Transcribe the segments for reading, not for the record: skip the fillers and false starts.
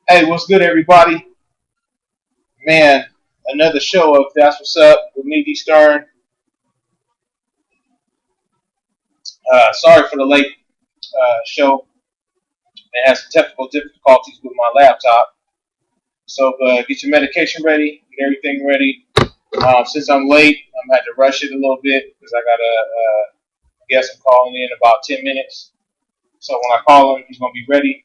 Hey, what's good, everybody? Man, another show of That's What's Up with me, D Stern. Sorry for the late show. I had some technical difficulties with my laptop. So get your medication ready, get everything ready. Since I'm late, I'm had to rush it a little bit because I got a guest I'm calling in about 10 minutes. So when I call him, he's going to be ready.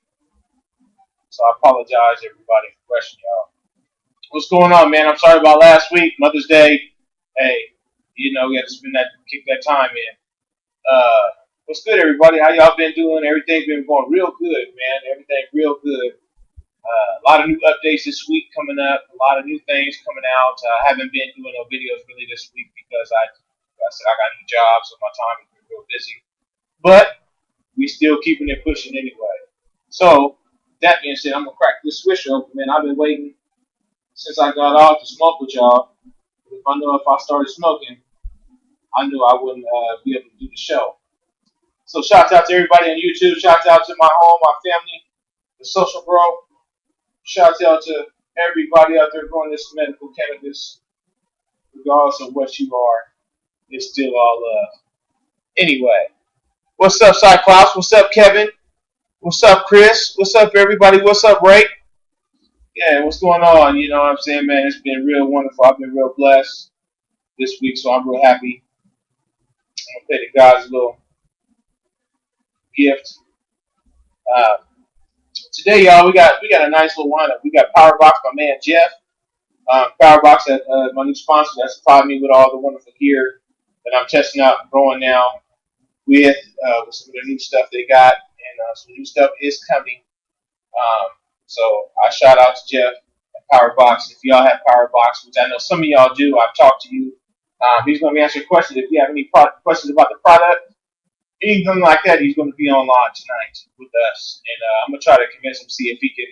So I apologize, everybody, for rushing y'all. What's going on, man? I'm sorry about last week, Mother's Day. Hey, we had to spend that, kick that time in. Uh, what's good, everybody? How y'all been doing? Everything been going real good, man. Everything real good. A lot of new updates this week coming up. A lot of new things coming out. I haven't been doing no videos really this week because I said I got a new job, so my time has been real busy. But we still keeping it pushing anyway. So that being said, I'm gonna crack this switch open, man. I've been waiting since I got off to smoke with y'all. If I know if I started smoking, I knew I wouldn't be able to do the show. So shouts out to everybody on YouTube. Shouts out to my home, my family, the social bro. Shouts out to everybody out there growing this medical cannabis, regardless of what you are. It's still all love. Anyway, what's up, Cyclops? What's up, Kevin? What's up, Chris? What's up, everybody? What's up, Ray? Yeah, what's going on? You know what I'm saying, man? It's been real wonderful. I've been real blessed this week, so I'm real happy. I'm gonna pay the guys a little gift. Uh, Today, y'all, we got a nice little lineup. We got Powerbox, my man Jeff. Powerbox, my new sponsor, that's supplied me with all the wonderful gear that I'm testing out and growing now with some of the new stuff they got, and some new stuff is coming. So I shout out to Jeff at Powerbox. If y'all have Powerbox, which I know some of y'all do, I've talked to you. He's going to be answering questions. If you have any questions about the product, anything like that, he's going to be online tonight with us, and I'm gonna try to convince him, see if he can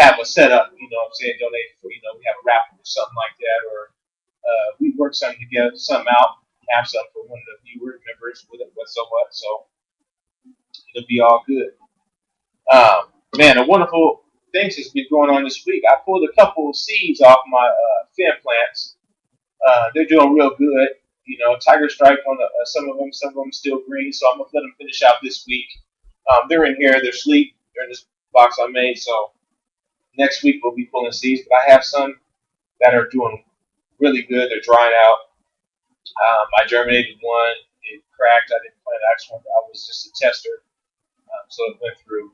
have a setup. You know, what I'm saying, donate for we have a raffle or something like that, or we work something together, something out, have something for one of the viewer members with it, what so what. So it'll be all good. Man, a wonderful things has been going on this week. I pulled a couple of seeds off my fan plants. They're doing real good. You know, Tiger Strike on some of them still green. So I'm gonna let them finish out this week. They're in here. They're asleep. They're in this box I made. So next week we'll be pulling seeds. But I have some that are doing really good. They're drying out. I germinated one. It cracked. I didn't plant the actual one. I was just a tester. So it went through.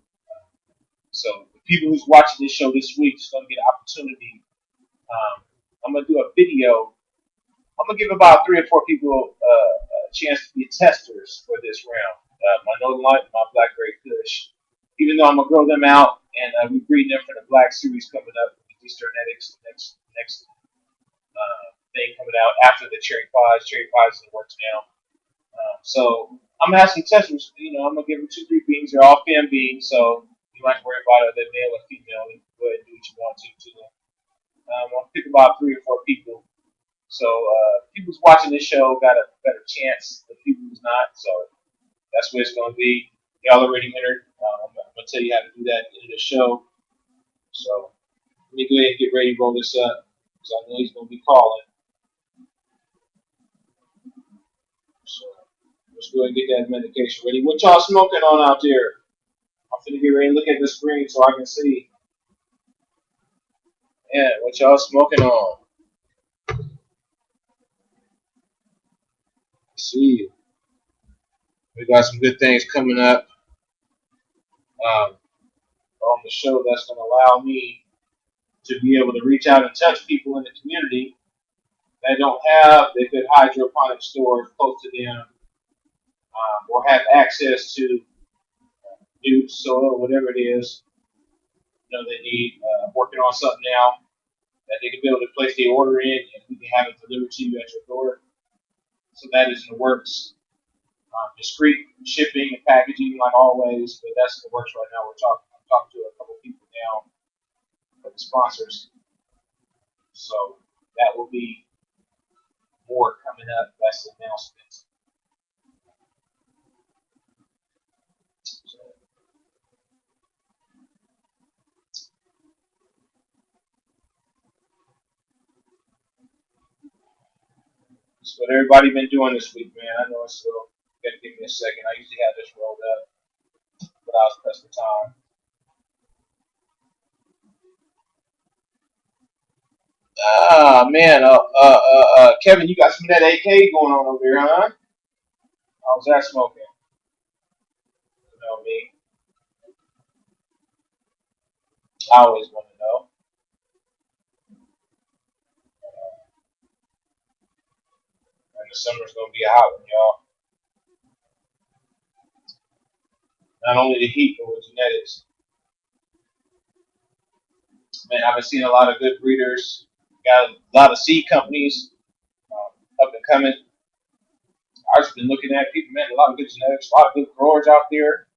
So the people who's watching this show this week is going to get an opportunity. I'm going to do a video. I'm gonna give about 3 or 4 people a chance to be testers for this round. My Northern Light, my Black Gray Kush. Even though I'm gonna grow them out and we breed them for the Black Series coming up, Eastern Genetics, next thing coming out after the Cherry Pies. Cherry Pies in the works now. So I'm gonna have some testers. You know, I'm gonna give them 2, 3 beans. They're all fem beans, so you don't have to worry about it. They're male or female. You can go ahead and do what you want to them. I'll pick about 3 or 4 people. So people who's watching this show got a better chance than people who's not. So that's what it's going to be. Y'all already entered. I'm going to tell you how to do that in the show. So let me go ahead and get ready to roll this up because I know he's going to be calling. So let's go ahead and get that medication ready. What y'all smoking on out there? I'm going to get ready and look at the screen so I can see. Yeah, what y'all smoking on? Let's see. We got some good things coming up on the show that's going to allow me to be able to reach out and touch people in the community that don't have the good hydroponic stores close to them or have access to new soil, whatever it is, they need. Working on something now that they can be able to place the order in and we can have it delivered to you at your door. So that is in the works. Discreet shipping and packaging, like always, but that's in the works right now. I'm talking to a couple people now, the sponsors. So that will be more coming up. That's the announcement. So, That's what everybody been doing this week, man. I know it's still. Gotta give me a second. I usually have this rolled up, but I was pressed for time. Ah, man. Kevin, you got some of that AK going on over here, huh? How's that smoking? You know me. I always want to know. And the summer's gonna be a hot one, y'all. Not only the heat, but with genetics. Man, I've been seeing a lot of good breeders. Got a lot of seed companies up and coming. I've just been looking at people, man. A lot of good genetics, a lot of good growers out there.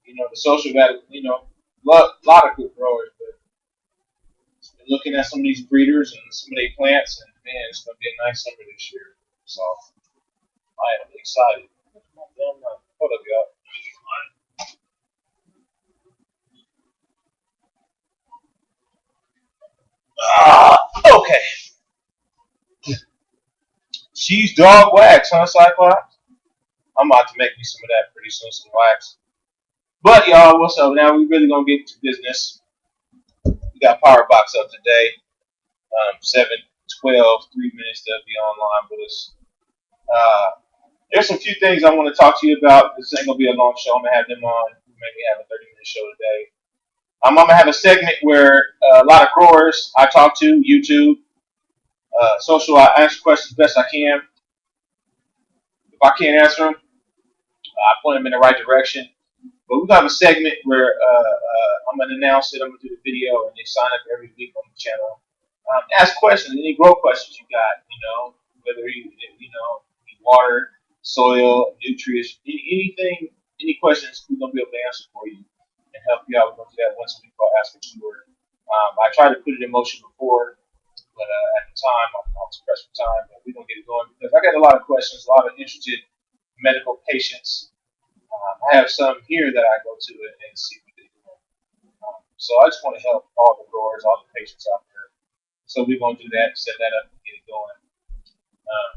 You know, the social got, lot of good growers. But been looking at some of these breeders and some of their plants, and man, it's gonna be a nice summer this year. So I am excited. Hold up, y'all. Okay. She's dog wax, huh, Cyclops? I'm about to make me some of that pretty soon, some wax. But y'all, what's up? Now we really gonna get to business. We got Powerbox up today. 7:12, 3 minutes to be online with us. Uh, there's a few things I want to talk to you about. This ain't gonna be a long show. I'm gonna have them on. Maybe have a 30-minute show today. I'm gonna have a segment where a lot of growers I talk to, YouTube, social. I answer questions best I can. If I can't answer them, I point them in the right direction. But we're gonna have a segment where I'm gonna announce it. I'm gonna do the video, and they sign up every week on the channel. Ask questions, any grow questions you got. You know, whether you know water, soil, nutrients, anything, any questions we're gonna be able to answer for you and help you out. We're gonna do that once a week called Ask a Keyword. I tried to put it in motion before, but at the time I was pressed for time. But we're gonna get it going because I got a lot of questions, a lot of interested medical patients. I have some here that I go to and see what they're doing. So I just want to help all the growers, all the patients out there. So we're going to do that, set that up, and get it going. Um,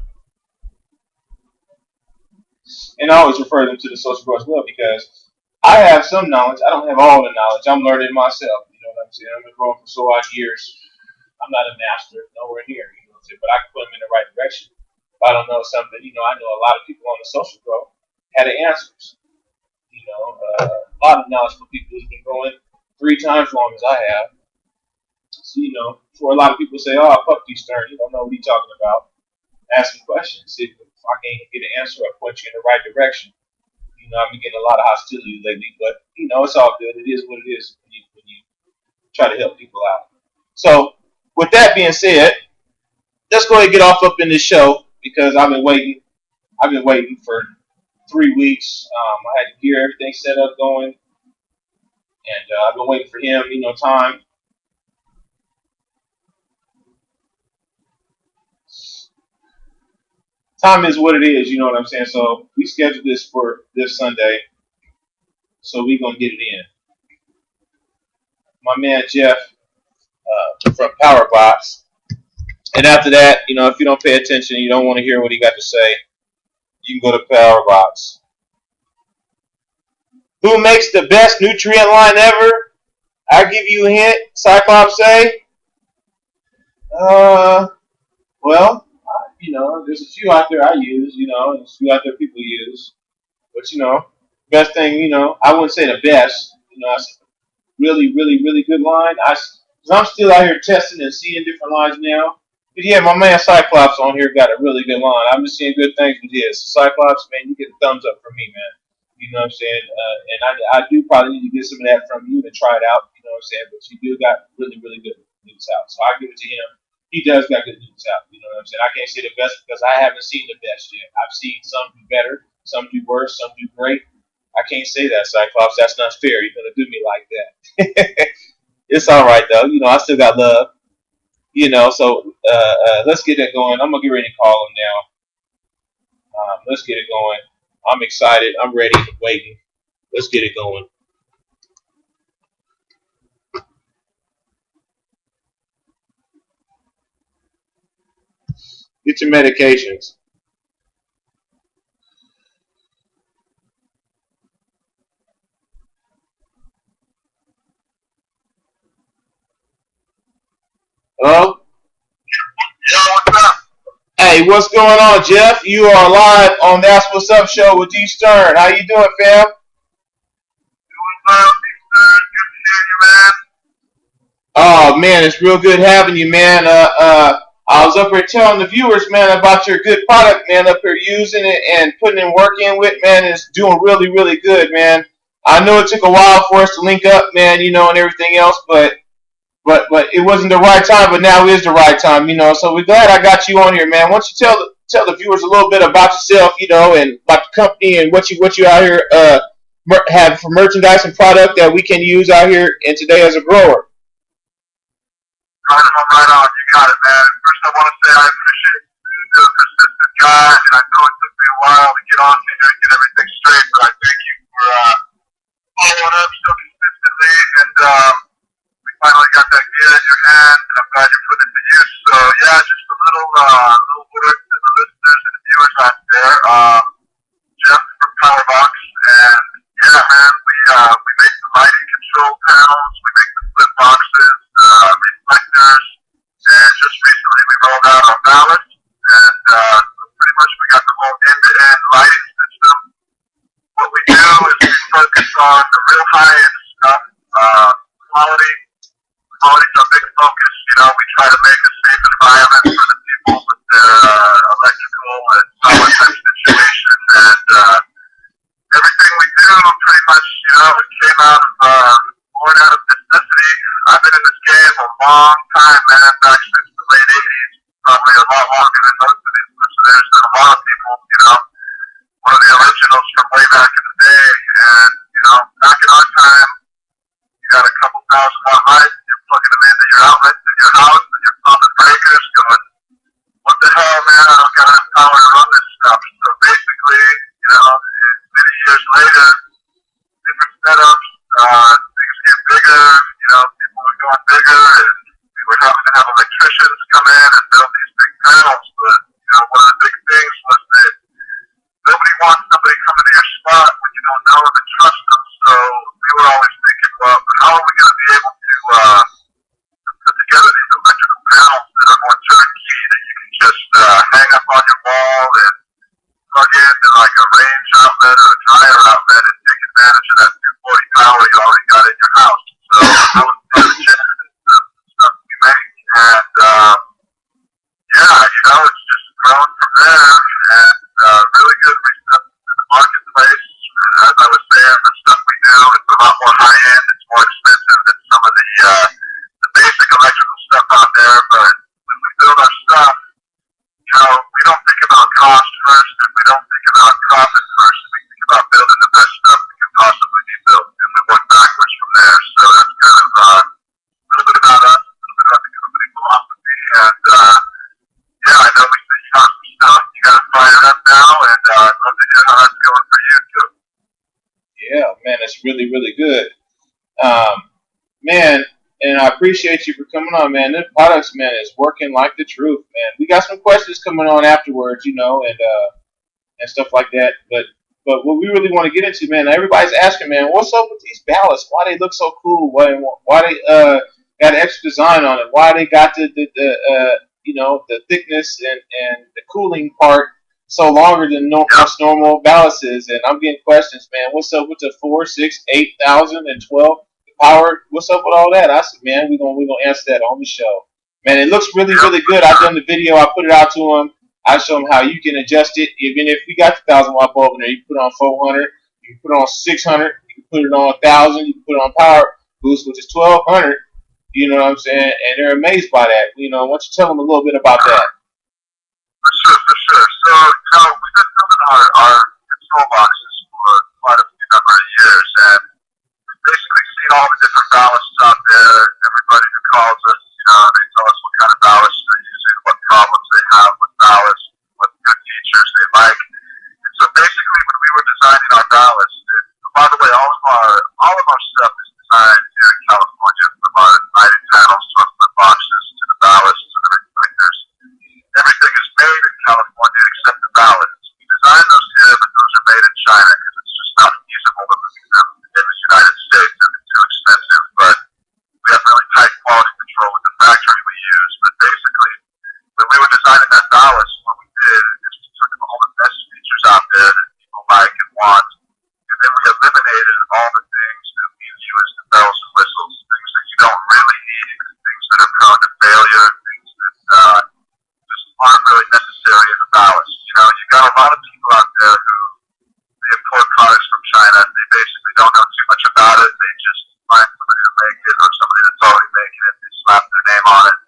and I always refer them to the social growers as well because I have some knowledge. I don't have all the knowledge. I'm learning myself. You know what I'm saying? I've been growing for so odd years. I'm not a master, nowhere near. You know what I'm saying? But I can put them in the right direction. If I don't know something, I know a lot of people on the social grow had the answers. A lot of knowledge for people who's been growing 3 times as long as I have. So, for a lot of people say, oh, fuck you, Stern. You don't know what he's talking about. Ask me questions. See if I can't get an answer, I point you in the right direction. I've been getting a lot of hostility lately, but, it's all good. It is what it is when you try to help people out. So, with that being said, let's go ahead and get off up in this show because I've been waiting. I've been waiting for 3 weeks. I had to gear everything set up going. And I've been waiting for him, time. Time is what it is, you know what I'm saying? So we scheduled this for this Sunday. So we're going to get it in. My man Jeff from Powerbox. And after that, if you don't pay attention, you don't want to hear what he got to say, you can go to Powerbox. Who makes the best nutrient line ever? I give you a hint, Cyclops say. Well, there's a few out there I use, there's a few out there people use. But, best thing, I wouldn't say the best. I said really, really, really good line. Cause I'm still out here testing and seeing different lines now. But yeah, my man Cyclops on here got a really good line. I'm just seeing good things with his. Cyclops, man, you get a thumbs up from me, man. You know what I'm saying? And I do probably need to get some of that from you and try it out. You know what I'm saying? But you do got really, really good news out. So I give it to him. He does got good news out. You know what I'm saying? I can't say the best because I haven't seen the best yet. I've seen some do better, some do worse, some do great. I can't say that, Cyclops. That's not fair. You're gonna do me like that. It's all right though. I still got love. So let's get that going. I'm gonna get ready to call him now. Let's get it going. I'm excited. I'm ready. I'm waiting. Let's get it going. Get your medications. Hello? Yo, what's up? Hey, what's going on, Jeff? You are live on That's What's Up show with D Stern. How you doing, fam? Doing well, Eastern. Good to hear you, man. Oh man, it's real good having you, man. I was up here telling the viewers, man, about your good product, man. Up here using it and putting in work in with, man. And it's doing really, really good, man. I know it took a while for us to link up, man, and everything else, but it wasn't the right time. But now is the right time, So we're glad I got you on here, man. Why don't you tell the viewers a little bit about yourself, and about the company and what you out here have for merchandise and product that we can use out here and today as a grower. Right on. You got it, man. First, I want to say I appreciate you. You're a persistent guy, and I know it took me a while to get on here and get everything straight, but I thank you for following up so consistently, and we finally got that gear in your hand, and I'm glad you're putting it to use. So, yeah, just a little word to the listeners and the viewers out there. Jeff from Powerbox, and yeah, man, we make the lighting control panels, we make the flip boxes, reflectors, and just recently we rolled out our ballast, and so pretty much we got the whole end-to-end lighting system. What we do is we focus on the real high-end stuff, quality. Quality's our big focus. We try to make a safe environment for the people with their electrical and power type situation, and everything we do pretty much, it came out of, born out of necessity. I've been in this game a long time, man, back since the late 80s, probably a lot longer than most of these listeners and a lot of people, one of the originals from way back in the day, and, back in our time, you got a couple thousand watt lights, you're plugging them into your outlets in your house, and you're pumping breakers going, what the hell, man, I don't got enough power to run this stuff. So basically, many years later, different setups, things get bigger, people were going bigger, and we were having to have electricians come in and build these big panels. But, one of the big things was that nobody wants somebody coming to your spot when you don't know them and trust them. So we were always thinking, well, how are we going to be able to put together these electrical panels that are more turnkey, that you can just hang up on your wall and plug into like a range outlet or a dryer outlet and take advantage of that 240 power you already got in your house. So that was part of the genesis of the stuff we make. And yeah, it's just grown from there, and really good reception in the marketplace. And as I was saying, the stuff we do is a lot more high end. It's more expensive than some of the basic electrical stuff out there. But when we build our stuff, we don't think about cost first, and we don't think about profit first. We think about building the best stuff that can possibly be built, and we work backwards from there. So that's kind of a little bit about us, a little bit about the company philosophy, and yeah, I know we said you got some stuff. You got to fire it up now, and I'd love to hear how that's going for you too. Yeah, man, it's really, really good. Man, and I appreciate you for coming on, man. This products, man, is working like the truth, man. We got some questions coming on afterwards, and stuff like that. But what we really want to get into, man, everybody's asking, man, what's up with these ballasts? Why they look so cool? Why they got an extra design on it? Why they got the thickness and the cooling part so longer than most normal ballasts is? And I'm getting questions, man. What's up with the 4, 6, 8,000 and 12 power? What's up with all that? I said, man, we're gonna answer that on the show. Man, it looks really, really good. I've done the video. I put it out to them. I show them how you can adjust it. Even if we got the 1,000 watt bulb in there, you can put it on 400, you can put it on 600, you can put it on 1,000, you can put it on power boost, which is 1,200. You know what I'm saying? And they're amazed by that. Why don't you tell them a little bit about that? For sure. So, we've been building our control boxes for quite a few number of years, and we've basically seen all the different ballasts out there. Everybody who calls us, they tell us what kind of ballast they're using, what problems they have with ballast, what good features they like. And so basically when we were designing our ballast, by the way, all of our stuff is designed here in California, from our lighting panels to our flip boxes to the ballasts to the reflectors. Everything is made just find somebody to make it or somebody that's already making it, they slap their name on it,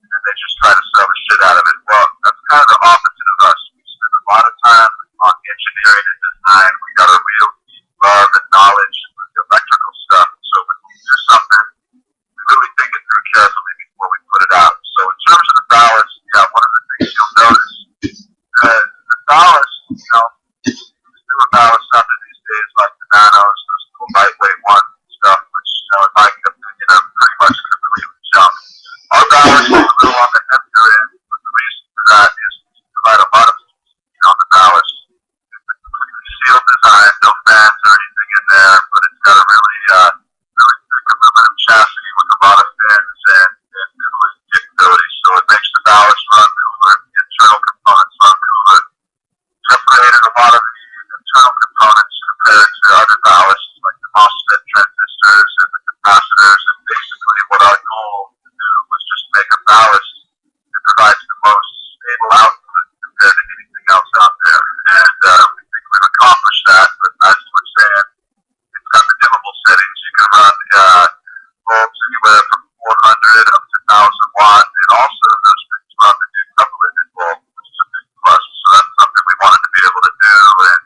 and they just try to sell the shit out of it. Well, that's kind of the opposite of us. We spend a lot of time on engineering and design. We got a real deep love and knowledge of the electrical stuff. So when we do something, we really think it through carefully before we put it out. So in terms of the ballast, yeah, one of the things you'll notice, the ballast, newer ballast stuff these days, like the nanos, those little lightweight ones and stuff, which, in my opinion, are pretty much completely junk. Our ballast is a little on the heavier end, but the reason for that is we provide a lot of heat on the ballast. It's a completely sealed design, no fans or anything in there, but it's got a really thick aluminum chassis with a lot of fins and cooling capability, so it makes the ballast run cooler, the internal components run cooler. We upgraded a lot of the internal components compared to other ballasts, like the MOSFET transistors and the capacitors, and basically what our goal to do was just make a ballast that provides the most stable output compared to anything else out there. And we think we've accomplished that, but as you were saying, it's got the dimmable settings. You can run volts anywhere from 400 up to 1,000 watts, and also those things run the new double-ended bulb, which is a big plus. So that's something we wanted to be able to do, and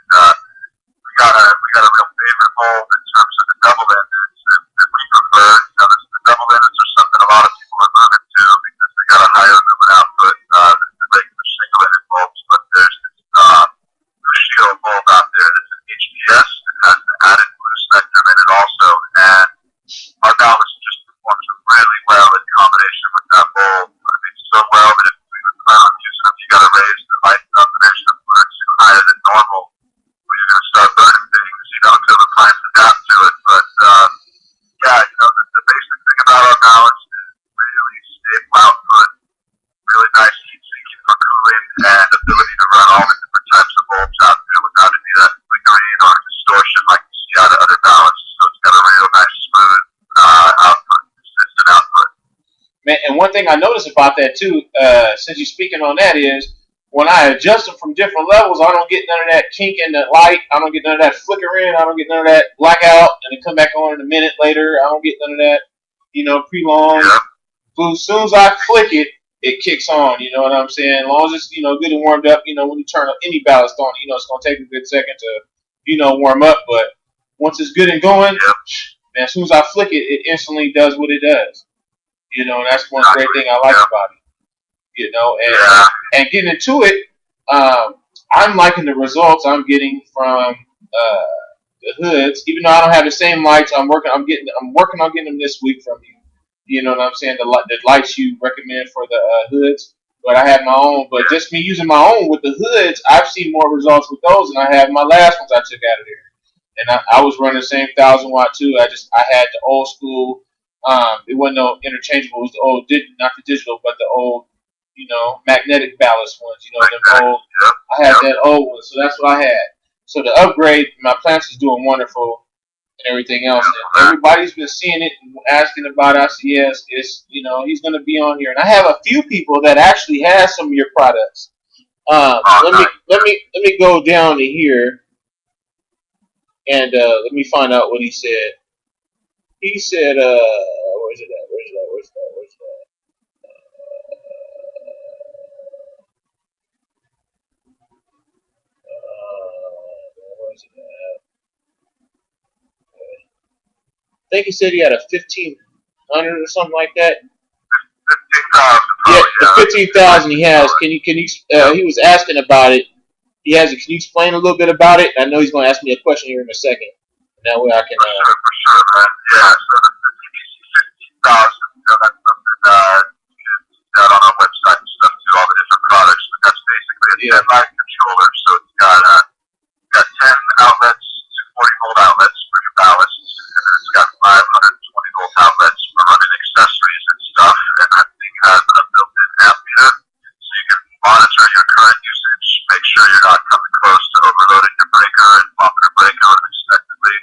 we got a real favorite bulb in terms of the double-endeds that we prefer. The double-endeds are something a lot of people are moving to because they got a higher lumen output than the regular single-ended bulbs. But there's this blue shield bulb out there that's an HPS that has the added blue spectrum in it also, and our ballast just performs really well in combination with that bulb. I mean, so well that if we would plan on using them, you got to raise the light up an extra foot or two higher than normal, or you're going to start burning things, until the plants adapt to it. But yeah, the basic thing about our ballast is really stable output, really nice heat sinking for cooling, and ability to run all the different types of bulbs out there without any of that flickering or distortion like you see out of other ballasts. So it's got a real nice smooth output, consistent output. Man, and one thing I noticed about that too, since you're speaking on that, is when I adjust them from different levels, I don't get none of that kink in the light. I don't get none of that flickering. I don't get none of that blackout, and it come back on in a minute later. I don't get none of that, prolonged. Yeah. So as soon as I flick it, it kicks on. You know what I'm saying? As long as it's good and warmed up. When you turn up any ballast on, it's gonna take a good second to warm up. But once it's good and going, man, as soon as I flick it, it instantly does what it does. And that's one great thing I like about it. And getting into it, I'm liking the results I'm getting from the hoods. Even though I don't have the same lights, I'm working on getting them this week from you. You know what I'm saying? The lights you recommend for the hoods, but I have my own. But just me using my own with the hoods, I've seen more results with those than I have my last ones I took out of there. And I was running the same 1,000-watt too. I had the old school. It wasn't no interchangeable. It was the old, not the digital, but the old, magnetic ballast ones. Them old. I had that old one, so that's what I had. So the upgrade, my plants is doing wonderful and everything else. And everybody's been seeing it and asking about it. I said, yes, it's he's going to be on here. And I have a few people that actually have some of your products. Let me go down to here and let me find out what he said. He said, where's it at? Where's that? Where's it at? I think he said he had a 1,500 or something like that. 15,000. Yeah, the 15,000 he has. Can you? He was asking about it. He has it. Can you explain a little bit about it? I know he's going to ask me a question here in a second. And that way I can. For sure, man. Yeah. So the TBC 15,000. That's something you can see out on our website and stuff too. All the different products, but that's basically a light controller. So it's got 10 outlets, 240-volt outlets for your ballasts, and then it's got 520-volt outlets for running accessories and stuff. And that thing has a built-in amp meter, so you can monitor your current usage, make sure you're not coming close to overloading your breaker and popping your breaker unexpectedly.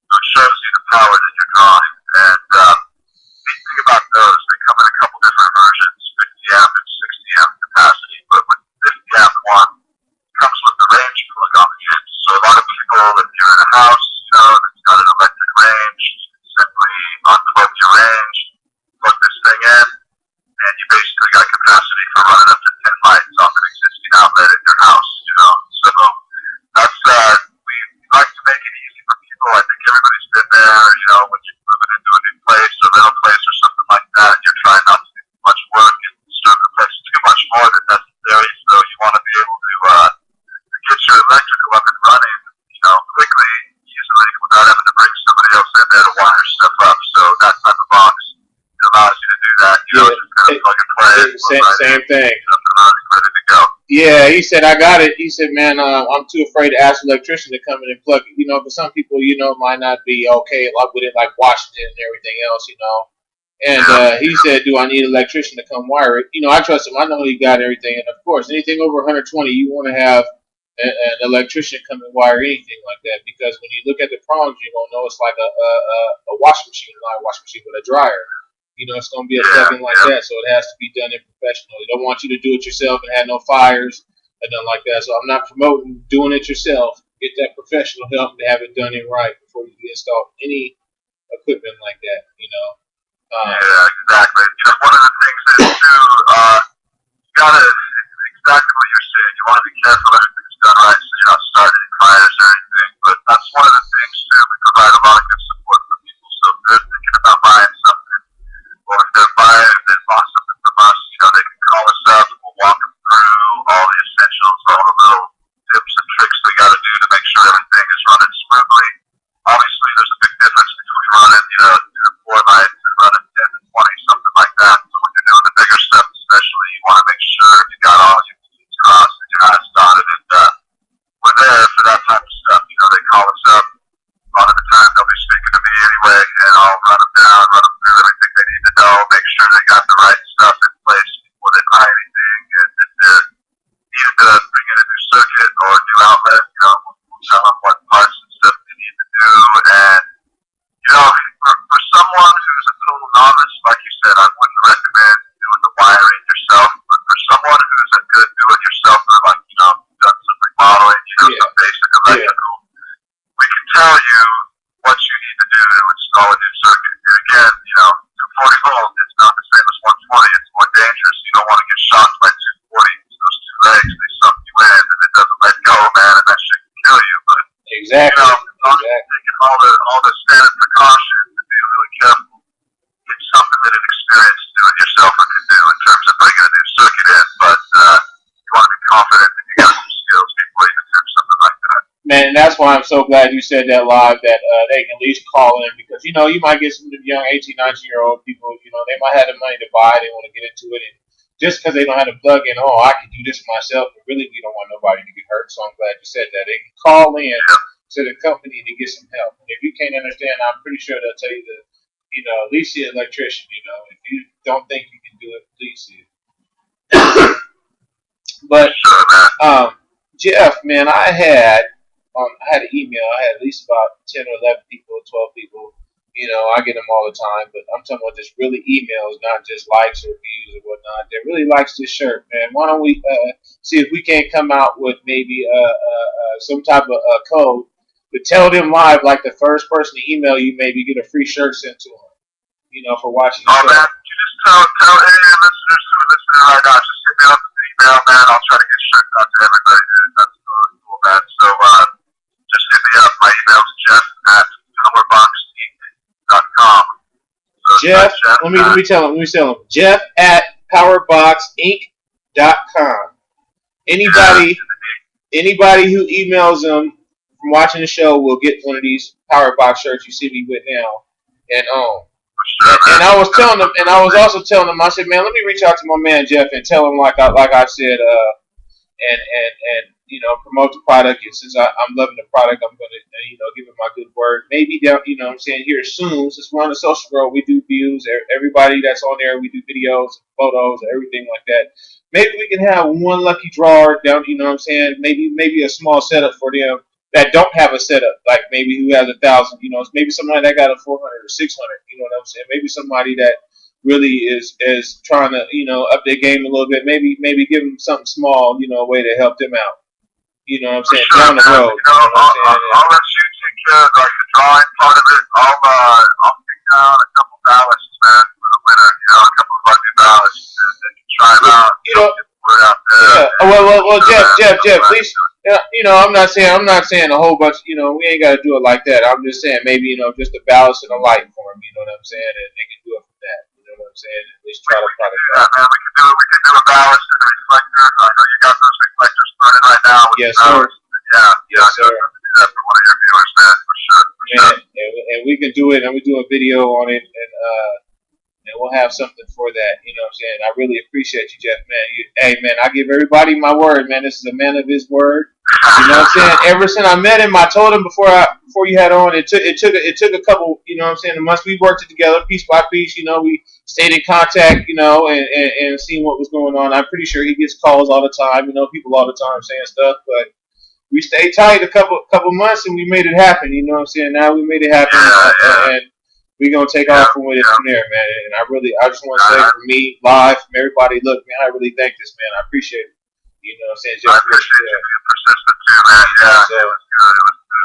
So it shows you the power that you're drawing. And the neat thing about those, they come in a couple different versions, 50 amp and 60 amp capacity. But with the 50 amp one, it comes with the range plug on the end. So a lot of people, if you're in a house, that's got an electric range, you can simply running up to 10 lights off an existing outlet at your house, So that's, we like to make it easy for people. I think everybody's been there, when you're moving into a new place or rental place or something like that, and you're trying not to do too much work and disturb the place too much more than necessary. So you want to be able to get your electrical up and running, quickly, easily, without having to bring somebody else in there to wire stuff up. So that type of box, it allows you to do that. Just kind of plug and play. Same thing. Ready to go. Yeah, he said, I got it. He said, man, I'm too afraid to ask the electrician to come in and plug it. But some people, might not be okay with it, like Washington and everything else, And he said, do I need an electrician to come wire it? I trust him. I know he got everything. And, of course, anything over 120, you want to have an electrician come and wire anything like that. Because when you look at the problems, you're going to know it's like a washing machine, not a washing machine, but a dryer. It's going to be a plug-in like that, so it has to be done in professional. They don't want you to do it yourself and have no fires and nothing like that. So I'm not promoting doing it yourself. Get that professional help to have it done in right before you install any equipment like that, exactly. One of the things is, too, you got to, exactly what you're saying, you want to be careful that everything's done right so you're not starting fires or anything. But that's one of the things, too. We provide a lot of good support for people. So if they're thinking about buying something, or if they're buying, if they bought something from us, they can call us up and we'll walk them through all the essentials, all the little tips and tricks they got to do to make sure everything is running smoothly. Obviously, there's a big difference between running, 4 lights and running 10 and 20, something like that. So when you're doing the bigger stuff, especially, you want to make sure you got all your T's crossed and your I's dotted, and we're there for that type of stuff. They call us up. A lot of the time, they'll be speaking to me anyway, and I'll run them down, run them through everything they need to know, make sure they got the right stuff in place before they buy anything, and if they're needing to bring in a new circuit or a new outlet, we'll tell them what parts and stuff they need to do, and, for someone who's a total novice, like you said, I wouldn't recommend doing the wiring yourself, but for someone who's a good do-it-yourselfer, like, done some remodeling, some basic electrical, we can tell you what you need to do to install a new circuit. And again, 240 volt is not the same as 120. It's more dangerous. You don't want to get shocked by 240. Those two legs, they suck you in, and it doesn't let go, man, and that shit can kill you. But exactly. As long as you're taking all the standard precautions and being really careful, it's something that an experienced do-it-yourselfer can do in terms of bringing a new circuit in. But you want to be confident that you got some skills before you attempt something like that. Man, that's why I'm so glad you said that live, that they can at least call in, because, you might get some of the young 18, 19-year-old people, they might have the money to buy, they want to get into it, and just because they don't have to plug in, I can do this myself, but really we don't want nobody to get hurt, so I'm glad you said that. They can call in to the company to get some help. And if you can't understand, I'm pretty sure they'll tell you to, at least see an electrician, if you don't think you can do it, please see it. But, Jeff, man, I had an email. I had at least about 10 or 11 people, 12 people. I get them all the time. But I'm talking about just really emails, not just likes or views or whatnot. That really likes this shirt, man. Why don't we see if we can't come out with maybe some type of code to tell them live, like the first person to email you, maybe get a free shirt sent to them, for watching the show. Man, you just tell any listeners who are listening right now, just hit me up with an email, man. I'll try to get shirts out to everybody, dude. That's really cool, man. So, just hit me up. My email is jeff@powerboxinc.com. So Jeff, let me tell him. Jeff at powerboxinc.com. Anybody who emails them from watching the show will get one of these Powerbox shirts you see me with now and own. And I was telling them, and I was also telling them, I said, man, let me reach out to my man Jeff and tell him like I said, and promote the product. And since I'm loving the product, I'm gonna give it my good word. Maybe down, I'm saying here soon. Since we're on the social world, we do views. Everybody that's on there, we do videos, photos, everything like that. Maybe we can have one lucky drawer down. Maybe a small setup for them that don't have a setup, like maybe who has 1,000, maybe somebody that got a 400 or 600, you know what I'm saying? Maybe somebody that really is trying to, up their game a little bit. Maybe give them something small, a way to help them out. You know what I'm saying? Sure, down the road. I'll let you take care of like the drawing part of it. I'll pick down a couple ballasts, man, for the winner. A couple of lucky ballasts, and try them out. well, Jeff, at least I'm not saying a whole bunch. We ain't got to do it like that. I'm just saying maybe just a balance and a light for them. You know what I'm saying? And they can do it from that. You know what I'm saying? At least try to product that. Man, we can do a balance and a reflector. I know you got those reflectors running right now. Yes, sir. Yes, sir. That for one of your viewers, man, for sure. And we can do it, and we do a video on it, and we'll have something for that. You know what I'm saying? I really appreciate you, Jeff, man. Hey, man, I give everybody my word, man. This is a man of his word. You know what I'm saying? Ever since I met him, I told him before you had on. It took a couple. You know what I'm saying? The months we worked it together, piece by piece. We stayed in contact. And seeing what was going on. I'm pretty sure he gets calls all the time. People all the time saying stuff, but we stayed tight a couple months, and we made it happen. You know what I'm saying? Now we made it happen, and we're gonna take off from there, man. And I just want to say, for me, live, from everybody, look, man, I really thank this, man. I appreciate it. You know what I'm saying? I appreciate you being persistent too, man. Yeah, so, it was good.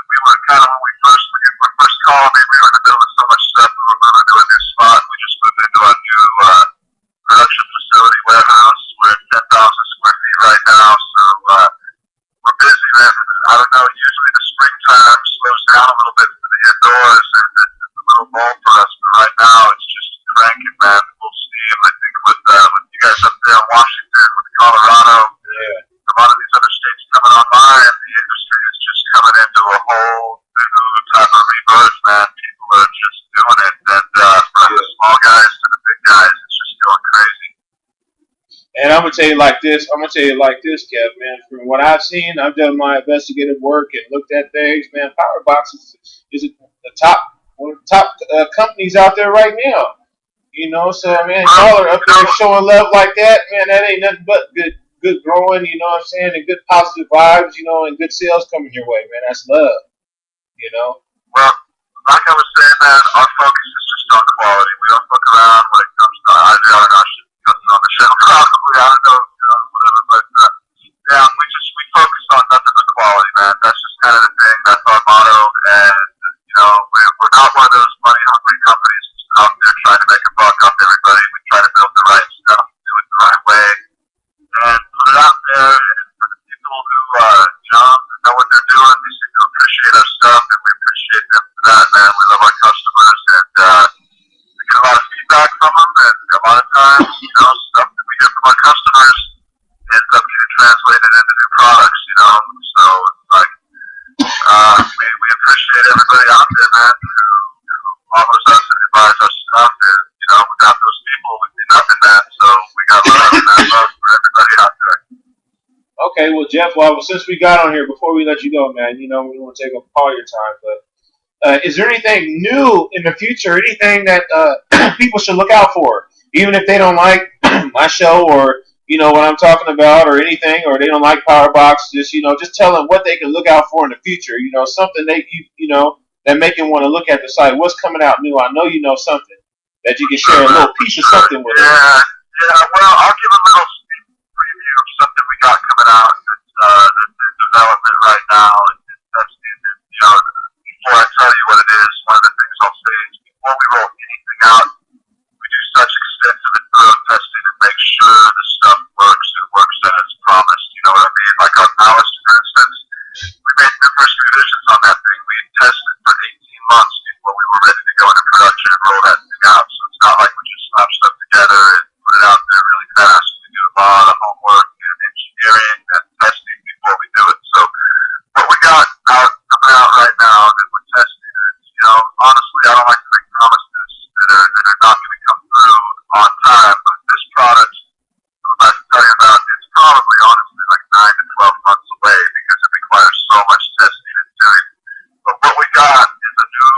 We were kind of, when we first called, we were in the middle of so much stuff. We were moving to a new spot. We just moved into our new production facility warehouse. We're at 10,000 square feet right now, so we're busy, man. I don't know, usually the springtime slows down a little bit for the indoors, and it's a little lull for us, but right now it's just cranking, man. Full steam. I think with you guys up there in Washington, with Colorado, a lot of these other states coming online, the industry is just coming into a whole new type of rebirth, man. People are just doing it, and from the small guys to the big guys, it's just going crazy. And I'm gonna tell you like this, Kev, man. From what I've seen, I've done my investigative work and looked at things, man. Powerbox is the top one of the top companies out there right now. So man, y'all are up there showing love like that, man. That ain't nothing but good growing. You know what I'm saying? And good positive vibes. And good sales coming your way, man. That's love. Well, like I was saying, man, our focus is just on quality. We don't fuck around when it comes to I don't know, I should be cutting on the show probably. I don't know, whatever. But yeah, we focus on nothing but quality, man. That's just kind of the thing. That's our motto. And we're not one of those money hungry companies out there trying to make a buck off everybody. We try to build the right stuff, do it the right way, and put it out there. And for the people who know what they're doing, they seem to appreciate our stuff, and we appreciate them for that, man. We love our customers, and we get a lot of feedback from them, and a lot of times, stuff that we get from our customers ends up getting translated into new products, So it's like we appreciate everybody out there, man, who offers us and buys our stuff, and without those people, we'd be nothing, man. So we got love for everybody out there. Okay, well, Jeff, since we got on here, before we let you go, man, we don't want to take up all your time, but is there anything new in the future, anything that people should look out for, even if they don't like my show or, what I'm talking about or anything, or they don't like Powerbox, just tell them what they can look out for in the future, something that make them want to look at the site. What's coming out new? I know you know something that you can share a little piece of something with them. Yeah, well, I'll give a little preview of something we got coming out that's in development right now. Before I tell you what it is, one of the things I'll say is before we roll anything out, we do such extensive and thorough testing and make sure the stuff works and works as promised. You know what I mean? Like our ballast, for instance, we made numerous revisions on that thing. We tested for 18 months before we were ready to go into production and roll that thing out. So it's not like we just slap stuff together and put it out there really fast. We do a lot of homework and engineering and testing before we do it. So what we got coming out right now that we're testing is, honestly, I don't like to make promises that are not going to come through on time, but this product I'm about to tell you about, it's probably honestly like 9 to 12 months away because it requires so much testing and doing. But what we got is a new,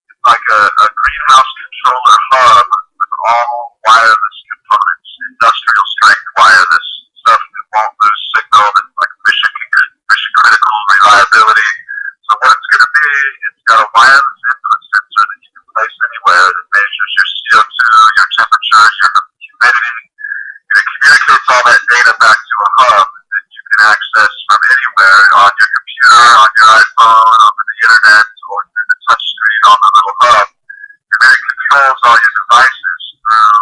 it's like a greenhouse controller hub with all wireless components, industrial strength wireless stuff that won't lose signal, that's like mission critical reliability. So what it's going to be, it's got a wireless input sensor that you can place anywhere that measures your CO2, your temperature, your humidity, and it communicates all that data back to a hub that you can access from anywhere on your computer, on your iPhone, over the internet, or through the touch screen on the little hub. And then it controls all your devices through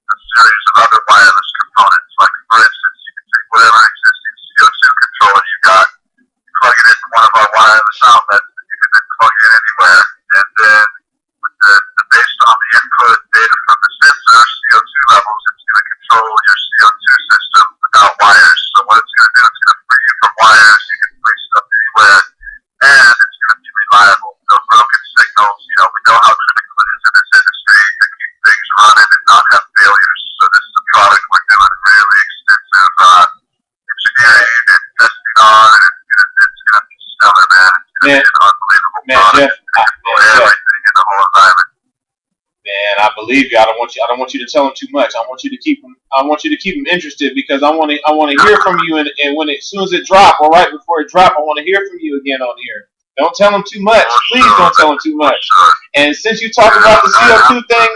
a series of other wireless components. Like, for instance, you can take whatever existing I believe you. I don't want you. I don't want you to tell them too much. I want you to keep them. I want you to keep them interested because I want to. I want to hear from you. And when it, as soon as it drop, or right before it drop, I want to hear from you again on here. Don't tell them too much. Please don't tell them too much. And since you talked about the CO2 thing,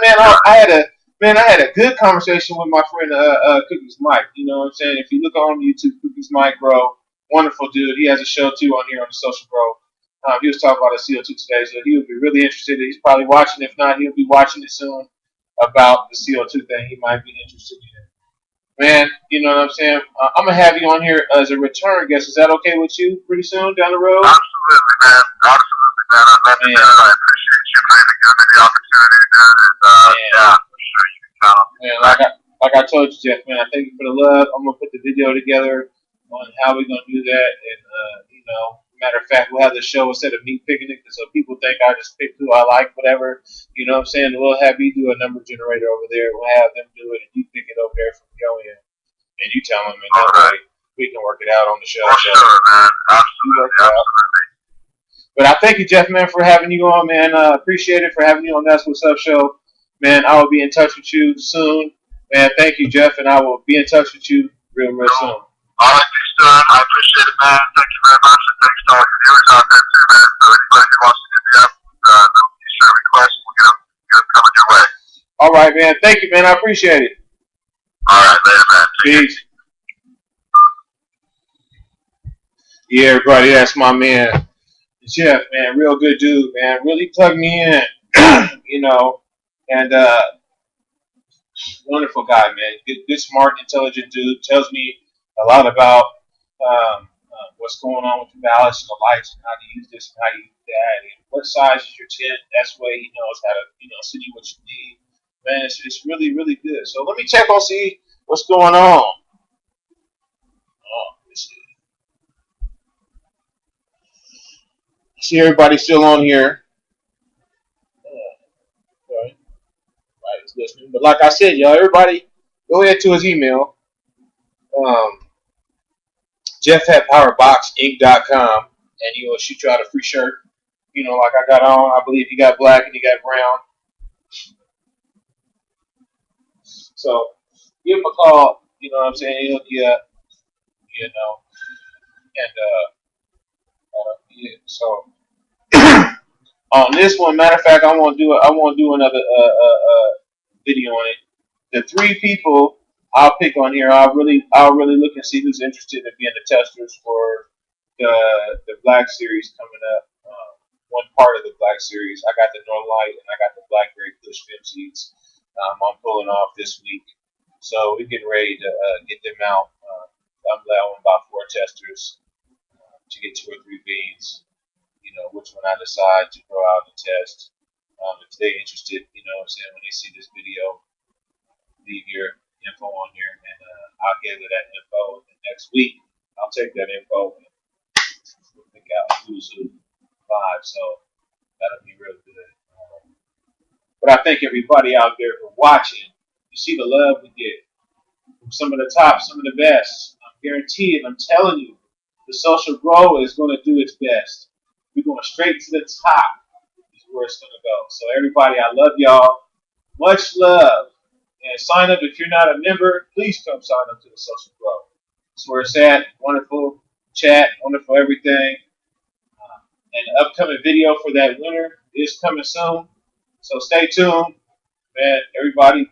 man, I had a good conversation with my friend Cookies Mike. You know what I'm saying? If you look on YouTube, Cookies Mike, bro, wonderful dude. He has a show too on here on the Social Bro. He was talking about the CO2 today, so he would be really interested. He's probably watching. If not, he'll be watching it soon about the CO2 thing. He might be interested in. Man, you know what I'm saying? I'm going to have you on here as a return guest. Is that okay with you pretty soon down the road? Absolutely, man. Absolutely, man. I love it, man. I appreciate you for even giving me the opportunity, man. And, yeah, I'm sure you can count on me. Man, like I told you, Jeff, man, I thank you for the love. I'm going to put the video together on how we're going to do that. And, you know, matter of fact, we'll have the show instead of me picking it, so people think I just pick who I like, whatever. You know what I'm saying? We'll have you do a number generator over there. We'll have them do it, and you pick it over there from your end. And you tell them, and that way we can work it out on the show. For sure, man. Absolutely, absolutely. But I thank you, Jeff, man, for having you on, man. Appreciate it for having you on That's What's Up show. Man, I will be in touch with you soon. Man, thank you, Jeff, and I will be in touch with you real soon. All right, son. I appreciate it, man. Thank you very much, and thanks to all your viewers out there, too, man. So anybody who wants to get me up, be sure to request. We'll get them coming your way. All right, man. Thank you, man. I appreciate it. All right, later, man. Peace. Yeah, everybody, that's my man, Jeff, man. Real good dude, man. Really plugged me in, you know, and wonderful guy, man. Good, smart, intelligent dude. Tells me a lot about what's going on with the ballasts and the lights and how to use this and how to use that and what size is your tent. That's way he knows how to, you know, send you what you need. Man, it's really, really good. So let me check on see what's going on. Oh, let's see everybody still on here. Okay. Everybody's listening. But like I said, y'all, everybody go ahead to his email. Jeff at PowerboxInc.com, and he will shoot you out a free shirt. You know, like I got on. I believe he got black and he got brown. So give him a call. You know what I'm saying? He'll get, you know, and yeah. So on this one, matter of fact, I want to do another video on it. The 3 people I'll pick on here, I'll really look and see who's interested in being the testers for the Black Series coming up. One part of the Black Series, I got the Norlight and I got the Blackberry Kush Fem seeds. I'm pulling off this week, so we're getting ready to get them out. I'm allowing about 4 testers to get 2 or 3 beans. You know, which one I decide to go out and test. If they're interested, you know what I'm saying, when they see this video, leave your info on here, and I'll gather that info. And next week, I'll take that info and we'll pick out who's who live. So that'll be real good. But I thank everybody out there for watching. You see the love we get from some of the top, some of the best. I'm guaranteed. I'm telling you, the Social Grow is going to do its best. We're going straight to the top. Is where it's going to go. So everybody, I love y'all. Much love. And sign up if you're not a member. Please come sign up to the Social Grow. That's where it's at. Wonderful chat. Wonderful everything. And the upcoming video for that winner is coming soon. So stay tuned. Man, everybody,